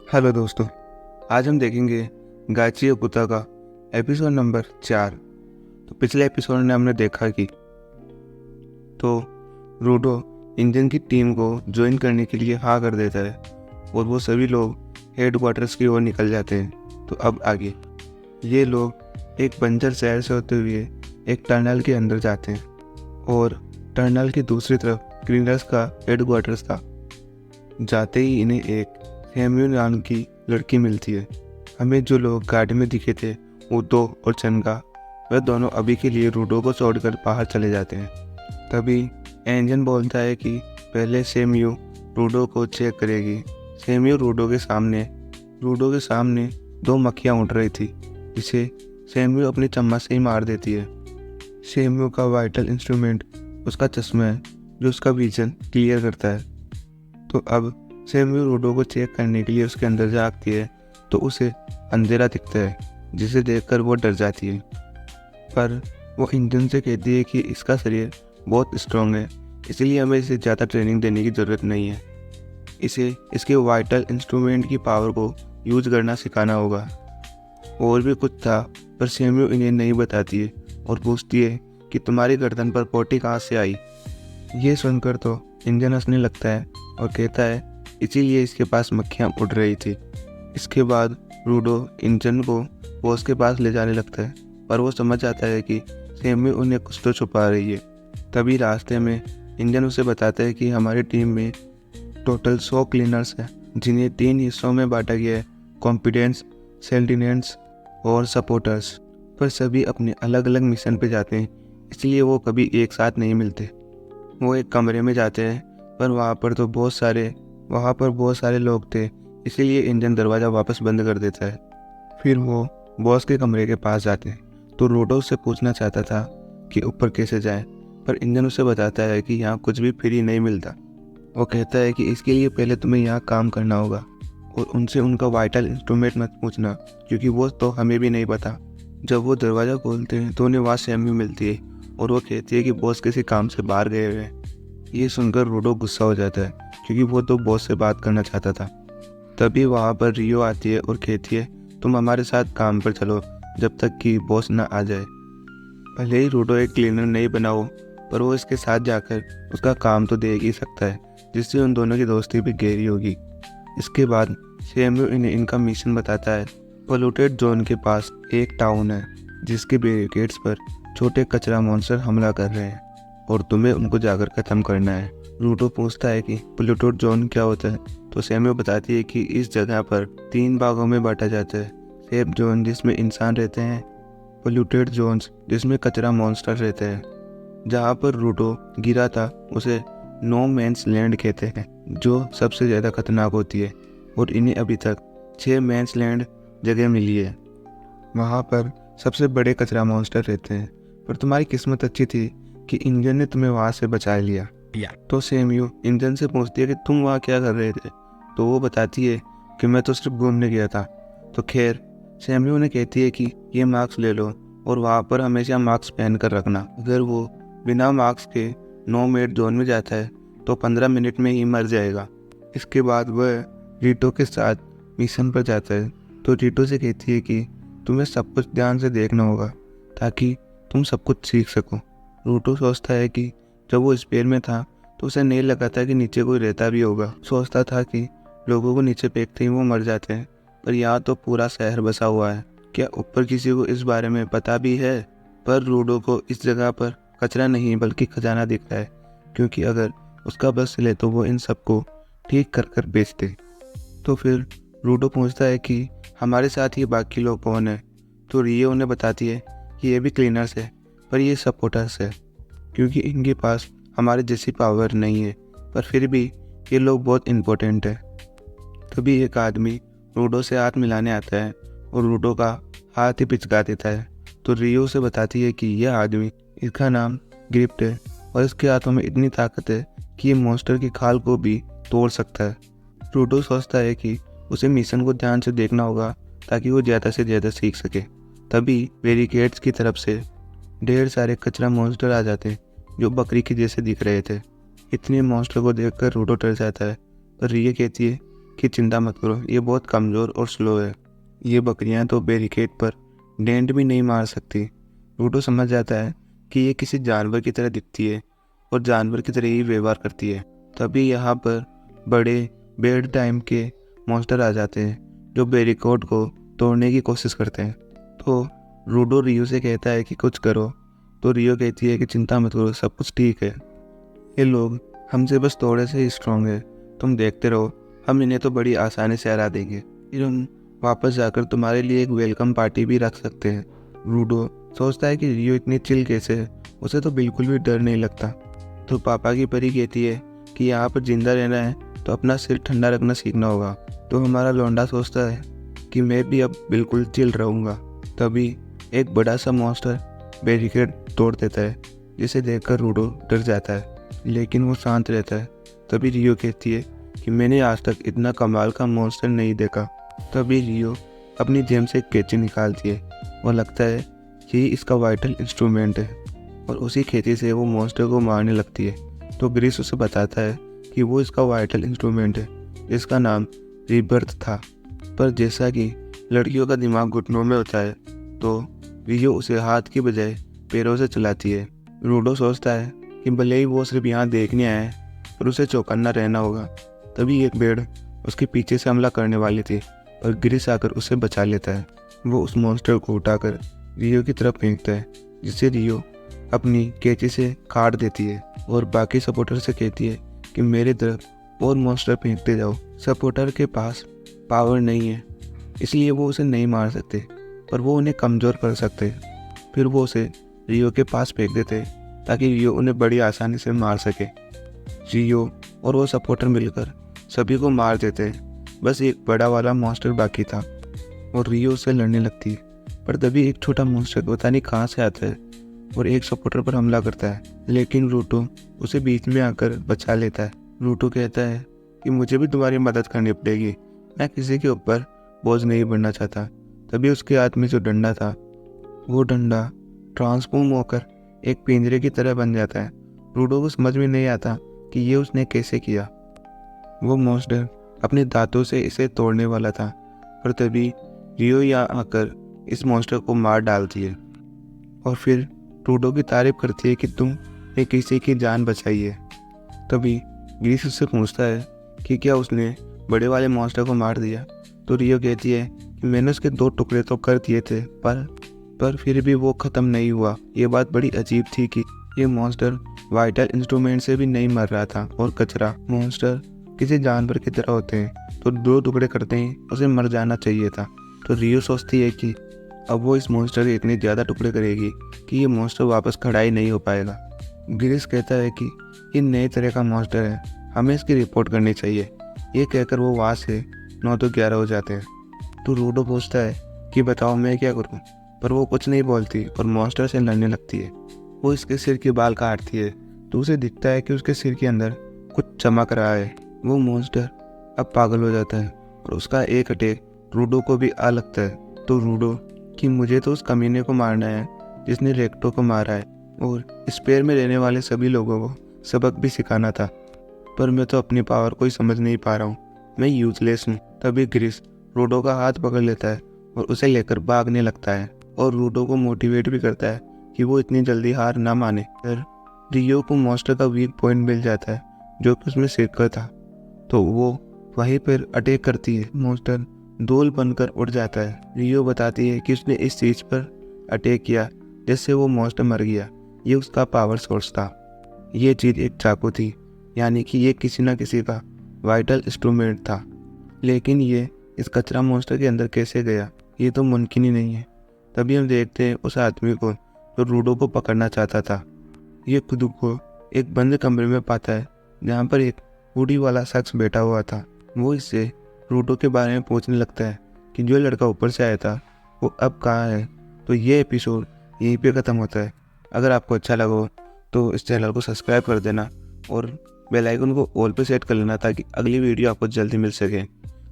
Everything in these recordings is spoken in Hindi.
हेलो दोस्तों, आज हम देखेंगे गाची ओकुता का एपिसोड नंबर 4। तो पिछले एपिसोड में हमने देखा कि रूडो इंजन की टीम को ज्वाइन करने के लिए हाँ कर देता है और वो सभी लोग हेडक्वार्टर्स की ओर निकल जाते हैं। तो अब आगे ये लोग एक बंजर शहर से होते हुए एक टनल के अंदर जाते हैं और टनल की दूसरी तरफ क्लीनर्स का हेडक्वार्टर्स था। जाते ही इन्हें एक सैम्यूल नाम की लड़की मिलती है। हमें जो लोग गाड़ी में दिखे थे ऊतो और चनका, वह दोनों अभी के लिए रूडो को छोड़कर बाहर चले जाते हैं। तभी एंजन बोलता है कि पहले सेम्यू रूडो को चेक करेगी। सेम्यू रूडो के सामने 2 मक्खियाँ उड़ रही थी, जिसे सेम्यू अपनी चम्मच से ही मार देती है। सेम्यू का वाइटल इंस्ट्रूमेंट उसका चश्मा है जो उसका विजन क्लियर करता है। तो अब सेम्यू रूडो को चेक करने के लिए उसके अंदर झांकती है तो उसे अंधेरा दिखता है, जिसे देखकर वो डर जाती है। पर वो इंजन से कहती है कि इसका शरीर बहुत स्ट्रांग है, इसलिए हमें इसे ज़्यादा ट्रेनिंग देने की ज़रूरत नहीं है। इसे इसके वाइटल इंस्ट्रूमेंट की पावर को यूज करना सिखाना होगा। और भी कुछ था, पर सेम्यू इन्हें नहीं बताती है और पूछती है कि तुम्हारी गर्दन पर पोटी कहाँ से आई। ये सुनकर तो इंजन हंसने लगता है और कहता है इसीलिए इसके पास मक्खियाँ उड़ रही थी। इसके बाद रूडो इंजन को बॉस के पास ले जाने लगता है, पर वो समझ आता है कि सेम्यू उन्हें कुछ तो छुपा रही है। तभी रास्ते में इंजन उसे बताता है कि हमारी टीम में टोटल 100 क्लीनर्स हैं, जिन्हें 3 हिस्सों में बांटा गया है, कॉम्पिटेंट्स, सेल्टिनेंट्स और सपोर्टर्स। पर सभी अपने अलग अलग मिशन पे जाते हैं, इसलिए वो कभी एक साथ नहीं मिलते। वो एक कमरे में जाते हैं, पर वहाँ पर बहुत सारे लोग थे, इसीलिए इंजन दरवाज़ा वापस बंद कर देता है। फिर वो बॉस के कमरे के पास जाते हैं तो रूडो उससे पूछना चाहता था कि ऊपर कैसे जाएं, पर इंजन उसे बताता है कि यहाँ कुछ भी फ्री नहीं मिलता। वो कहता है कि इसके लिए पहले तुम्हें यहाँ काम करना होगा और उनसे उनका वाइटल इंस्ट्रूमेंट मत पूछना, क्योंकि वो तो हमें भी नहीं पता। जब वो दरवाज़ा खोलते हैं तो उन्हें वहाँ सेम्यू मिलती है और वो कहती है कि बॉस किसी काम से बाहर गए हुए हैं। ये सुनकर रूडो गुस्सा हो जाता है, क्योंकि वो तो बॉस से बात करना चाहता था। तभी वहाँ पर रियो आती है और कहती है तुम हमारे साथ काम पर चलो जब तक कि बॉस न आ जाए। भले ही रूडो एक क्लीनर नहीं बना हो, पर वो इसके साथ जाकर उसका काम तो दे ही सकता है, जिससे उन दोनों की दोस्ती भी गहरी होगी। इसके बाद सेम्यू इन्हें इनका मिशन बताता है। पोल्यूटेड जोन के पास एक टाउन है, जिसके बैरिकेड्स पर छोटे कचरा मॉन्स्टर हमला कर रहे हैं और तुम्हें उनको जाकर ख़त्म करना है। रूडो पूछता है कि पोल्यूटेड जोन क्या होता है, तो सेम्यू बताती है कि इस जगह पर 3 भागों में बांटा जाता है। सेफ जोन जिसमें इंसान रहते हैं, पोल्यूटेड जोन्स जिसमें कचरा मॉन्स्टर रहते हैं। जहाँ पर रूडो गिरा था उसे नो मैंस लैंड कहते हैं, जो सबसे ज़्यादा खतरनाक होती है, और इन्हें अभी तक 6 मैंस लैंड जगह मिली है। वहाँ पर सबसे बड़े कचरा मॉन्स्टर रहते हैं, पर तुम्हारी किस्मत अच्छी थी कि इंजन ने तुम्हें वहाँ से बचा लिया। तो सेम्यू इंजन से पूछती है कि तुम वहाँ क्या कर रहे थे, तो वो बताती है कि मैं तो सिर्फ घूमने गया था। तो खैर, सेम्यू ने कहती है कि ये मास्क ले लो और वहाँ पर हमेशा मास्क पहन कर रखना। अगर वो बिना मास्क के नो मेड जोन में जाता है तो 15 मिनट में ही मर जाएगा। इसके बाद वह रीटो के साथ मिशन पर जाता है, तो रीटो से कहती है कि तुम्हें सब कुछ ध्यान से देखना होगा ताकि तुम सब कुछ सीख सको। रूटो सोचता है कि जब वो स्पेयर में था तो उसे नहीं लगा था कि नीचे कोई रहता भी होगा। सोचता था कि लोगों को नीचे फेंकते ही वो मर जाते हैं, पर यहाँ तो पूरा शहर बसा हुआ है। क्या ऊपर किसी को इस बारे में पता भी है? पर रूडो को इस जगह पर कचरा नहीं बल्कि खजाना दिख रहा है, क्योंकि अगर उसका बस चले तो वो इन सबको ठीक कर कर बेच दे। तो फिर रूडो पूछता है कि हमारे साथ ये बाकी लोग कौन है, तो रियो उन्हें बताती है कि ये भी क्लीनर्स है, पर ये सपोर्टर्स है, क्योंकि इनके पास हमारे जैसी पावर नहीं है, पर फिर भी ये लोग बहुत इम्पोर्टेंट है। तभी एक आदमी रूडो से हाथ मिलाने आता है और रूडो का हाथ ही पिचका देता है। तो रियो से बताती है कि यह आदमी, इसका नाम ग्रिप्ट है और इसके हाथों में इतनी ताकत है कि ये मॉन्स्टर की खाल को भी तोड़ सकता है। रूडो सोचता है कि उसे मिशन को ध्यान से देखना होगा ताकि वो ज़्यादा से ज़्यादा सीख सके। तभी बैरिकेड्स की तरफ से ढेर सारे कचरा मॉन्स्टर आ जाते हैं जो बकरी के जैसे दिख रहे थे। इतने मॉन्स्टर को देखकर रूडो डर जाता है, पर रियो कहती है कि चिंता मत करो, ये बहुत कमज़ोर और स्लो है। ये बकरियां तो बैरिकेड पर डेंट भी नहीं मार सकती। रूडो समझ जाता है कि ये किसी जानवर की तरह दिखती है और जानवर की तरह ही व्यवहार करती है। तभी यहाँ पर बड़े बेड टाइम के मॉन्स्टर आ जाते हैं जो बैरिकेड को तोड़ने की कोशिश करते हैं। तो रूडो रियो से कहता है कि कुछ करो, तो रियो कहती है कि चिंता मत करो, सब कुछ ठीक है। ये लोग हमसे बस थोड़े से ही स्ट्रॉन्ग है, तुम देखते रहो, हम इन्हें तो बड़ी आसानी से हरा देंगे। फिर हम वापस जाकर तुम्हारे लिए एक वेलकम पार्टी भी रख सकते हैं। रूडो सोचता है कि रियो इतनी चिल कैसे है, उसे तो बिल्कुल भी डर नहीं लगता। तो पापा की परी कहती है कि यहाँ पर जिंदा रहना है तो अपना सिर ठंडा रखना सीखना होगा। तो हमारा लौंडा सोचता है कि मैं भी अब बिल्कुल चिल रहूँगा। तभी एक बड़ा सा मॉन्स्टर बैरिकेड तोड़ देता है, जिसे देखकर रूडो डर जाता है, लेकिन वो शांत रहता है। तभी रियो कहती है कि मैंने आज तक इतना कमाल का मॉन्स्टर नहीं देखा। तभी रियो अपनी जेब से एक कैंची निकालती है और लगता है कि इसका वाइटल इंस्ट्रूमेंट है, और उसी खेती से वो मॉन्स्टर को मारने लगती है। तो ग्रिस उसे बताता है कि वो इसका वाइटल इंस्ट्रूमेंट है, जिसका नाम रीबर्थ था। पर जैसा कि लड़कियों का दिमाग घुटनों में होता है, तो रियो उसे हाथ की बजाय पैरों से चलाती है। रूडो सोचता है कि भले ही वो सिर्फ यहाँ देखने आया है, पर उसे चौकन्ना रहना होगा। तभी एक भेड़ उसके पीछे से हमला करने वाली थी, पर ग्रिस आकर उसे बचा लेता है। वो उस मॉन्स्टर को उठाकर रियो की तरफ फेंकता है, जिससे रियो अपनी कैंची से काट देती है और बाकी सपोर्टर से कहती है कि मेरी तरफ और मॉन्स्टर फेंकते जाओ। सपोर्टर के पास पावर नहीं है, इसलिए वो उसे नहीं मार सकते, पर वो उन्हें कमज़ोर कर सकते। फिर वो उसे रियो के पास फेंक देते ताकि रियो उन्हें बड़ी आसानी से मार सके। रियो और वो सपोर्टर मिलकर सभी को मार देते। बस एक बड़ा वाला मॉन्स्टर बाकी था और रियो उससे लड़ने लगती है। पर तभी एक छोटा मॉन्स्टर पता नहीं कहाँ से आता है और एक सपोर्टर पर हमला करता है, लेकिन रूटो उसे बीच में आकर बचा लेता है। रूटो कहता है कि मुझे भी तुम्हारी मदद करनी पड़ेगी, मैं किसी के ऊपर बोझ नहीं बनना चाहता। तभी उसके हाथ में जो डंडा था, वो डंडा ट्रांसफॉर्म होकर एक पिंजरे की तरह बन जाता है। रूडो को समझ में नहीं आता कि ये उसने कैसे किया। वो मॉन्स्टर अपने दांतों से इसे तोड़ने वाला था, पर तभी रियो यहाँ आकर इस मॉन्स्टर को मार डालती है और फिर रूडो की तारीफ करती है कि तुमने किसी की जान बचाई है। तभी ग्रीस उससे पूछता है कि क्या उसने बड़े वाले मॉन्स्टर को मार दिया। तो रियो कहती है कि मैंने उसके 2 टुकड़े तो कर दिए थे, पर फिर भी वो ख़त्म नहीं हुआ। ये बात बड़ी अजीब थी कि ये मॉन्स्टर वाइटल इंस्ट्रूमेंट से भी नहीं मर रहा था, और कचरा मॉन्स्टर किसी जानवर की तरह होते हैं, तो 2 टुकड़े करते ही उसे मर जाना चाहिए था। तो रियो सोचती है कि अब वो इस मॉन्स्टर के इतने ज़्यादा टुकड़े करेगी कि ये मॉन्स्टर वापस खड़ा ही नहीं हो पाएगा। ग्रिस कहता है कि ये नए तरह का मॉन्स्टर है, हमें इसकी रिपोर्ट करनी चाहिए। ये कहकर वो वहाँ से 9 तो 11 हो जाते हैं। तो रूडो पूछता है कि बताओ मैं क्या करूँ, पर वो कुछ नहीं बोलती और मॉन्स्टर से लड़ने लगती है। वो इसके सिर के बाल काटती है, तो उसे दिखता है कि उसके सिर के अंदर कुछ चमक रहा है। वो मॉन्स्टर अब पागल हो जाता है और उसका एक अटैक रूडो को भी आ लगता है। तो रूडो कि मुझे तो उस कमीने को मारना है जिसने रेक्टो को मारा है, और स्पेयर में रहने वाले सभी लोगों को सबक भी सिखाना था, पर मैं तो अपनी पावर को ही समझ नहीं पा रहा हूँ, मैं यूजलेस हूँ। तभी ग्रिस रूडो का हाथ पकड़ लेता है और उसे लेकर भागने लगता है, और रूडो को मोटिवेट भी करता है कि वो इतनी जल्दी हार ना माने। फिर रियो को मॉन्स्टर का वीक पॉइंट मिल जाता है जो कि उसमें सिरका था, तो वो वहीं पर अटैक करती है। मॉन्स्टर धूल बनकर उड़ जाता है। रियो बताती है कि उसने इस चीज़ पर अटैक किया जिससे वो मॉन्स्टर मर गया, ये उसका पावर सोर्स था। ये चीज़ एक चाकू थी, यानी कि ये किसी न किसी का वाइटल इंस्ट्रूमेंट था, लेकिन ये इस कचरा मॉन्स्टर के अंदर कैसे गया, ये तो मुमकिन ही नहीं है। तभी हम देखते हैं उस आदमी को जो रूडो को पकड़ना चाहता था। ये खुद को एक बंद कमरे में पाता है जहाँ पर एक बूढ़ी वाला शख्स बैठा हुआ था। वो इससे रूडो के बारे में पूछने लगता है कि जो लड़का ऊपर से आया था वो अब कहाँ है। तो ये एपिसोड यहीं पे ख़त्म होता है। अगर आपको अच्छा लगा तो इस चैनल को सब्सक्राइब कर देना और बेल आइकन को ऑल पे सेट कर लेना ताकि अगली वीडियो आपको जल्दी मिल सके।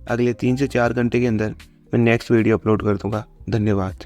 अगले 3 से 4 घंटे के अंदर मैं नेक्स्ट वीडियो अपलोड कर दूँगा। धन्यवाद।